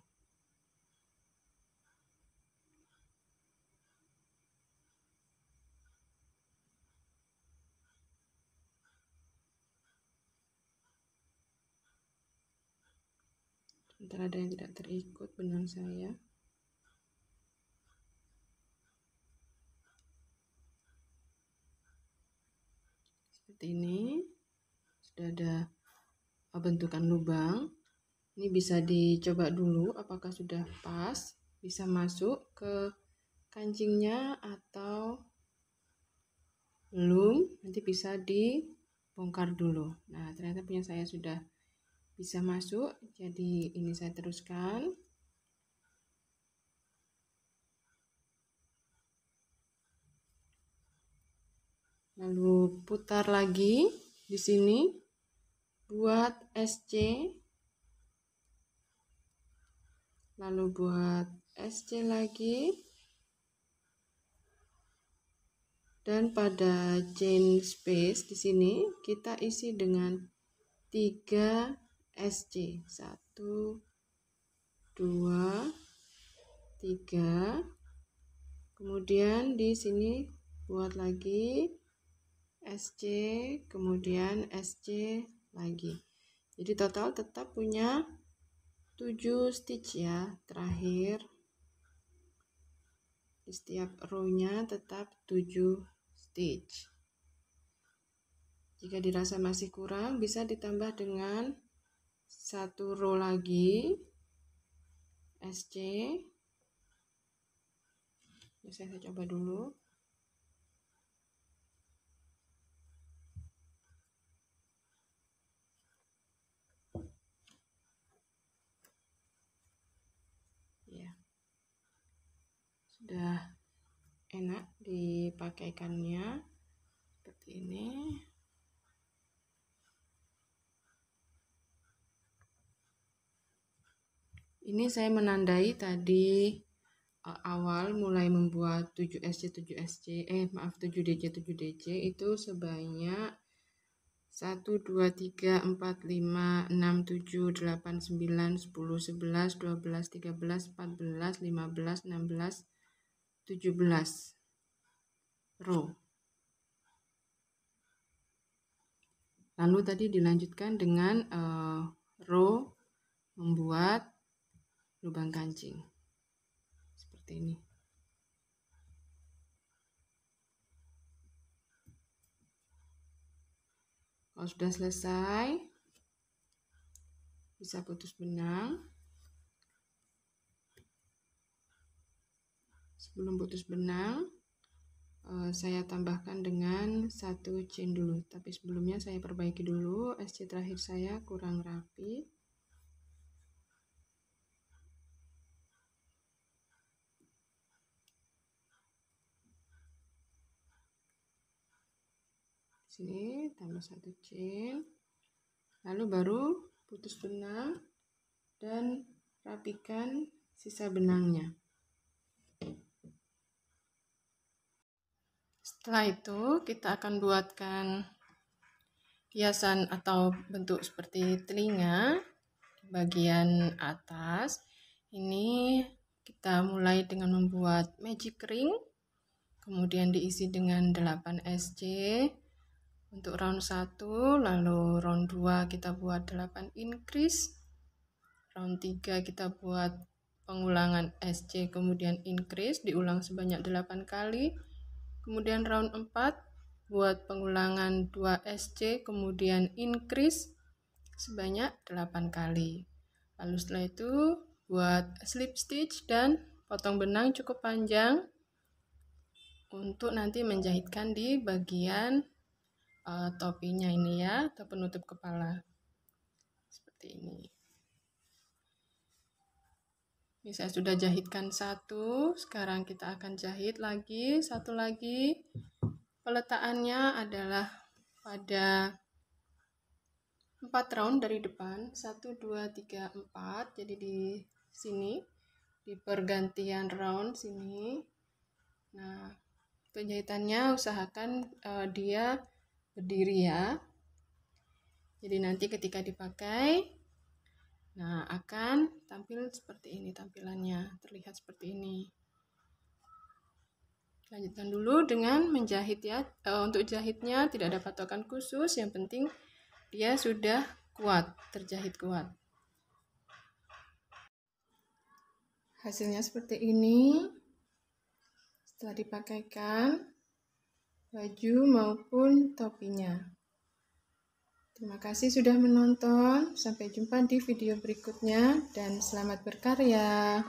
Sebentar, ada yang tidak terikut benang saya. Seperti ini. Sudah ada bentukan lubang. Ini bisa dicoba dulu apakah sudah pas, bisa masuk ke kancingnya atau belum. Nanti bisa dibongkar dulu. Nah, ternyata punya saya sudah bisa masuk, jadi ini saya teruskan. Lalu putar lagi di sini, buat SC, lalu buat SC lagi, dan pada chain space di sini kita isi dengan 3 SC, 1, 2, 3. Kemudian di sini buat lagi SC, kemudian SC lagi. Jadi total tetap punya 7 stitch ya. Terakhir di setiap row-nya tetap 7 stitch. Jika dirasa masih kurang, bisa ditambah dengan 1 row lagi SC. Saya coba dulu. Ya, sudah enak dipakaikannya seperti ini. Ini saya menandai tadi awal mulai membuat 7 DC 7 DC itu sebanyak 1, 2, 3, 4, 5, 6, 7, 8, 9, 10, 11, 12, 13, 14, 15, 16, 17 row. Lalu tadi dilanjutkan dengan row membuat lubang kancing seperti ini. Kalau sudah selesai, bisa putus benang Sebelum putus benang, saya tambahkan dengan 1 chain dulu, tapi sebelumnya saya perbaiki dulu, SC terakhir saya kurang rapi. Sini tambah 1 chain, lalu baru putus benang dan rapikan sisa benangnya. Setelah itu kita akan buatkan hiasan atau bentuk seperti telinga di bagian atas. Ini kita mulai dengan membuat magic ring, kemudian diisi dengan 8 SC untuk round 1, lalu round 2 kita buat 8 increase, round 3 kita buat pengulangan SC kemudian increase, diulang sebanyak 8 kali, kemudian round 4 buat pengulangan 2 SC kemudian increase sebanyak 8 kali. Lalu setelah itu buat slip stitch dan potong benang cukup panjang untuk nanti menjahitkan di bagian topinya ini ya, atau penutup kepala seperti ini. Ini saya sudah jahitkan satu, sekarang kita akan jahit lagi satu lagi. Peletakannya adalah pada 4 round dari depan, 1, 2, 3, 4, jadi di sini, di pergantian round sini. Nah, penjahitannya usahakan dia berdiri ya, jadi nanti ketika dipakai, nah akan tampil seperti ini, tampilannya terlihat seperti ini. Lanjutkan dulu dengan menjahit ya. Untuk jahitnya tidak ada patokan khusus, yang penting dia sudah kuat, terjahit kuat. Hasilnya seperti ini setelah dipakaikan baju maupun topinya. Terima kasih sudah menonton, sampai jumpa di video berikutnya dan selamat berkarya.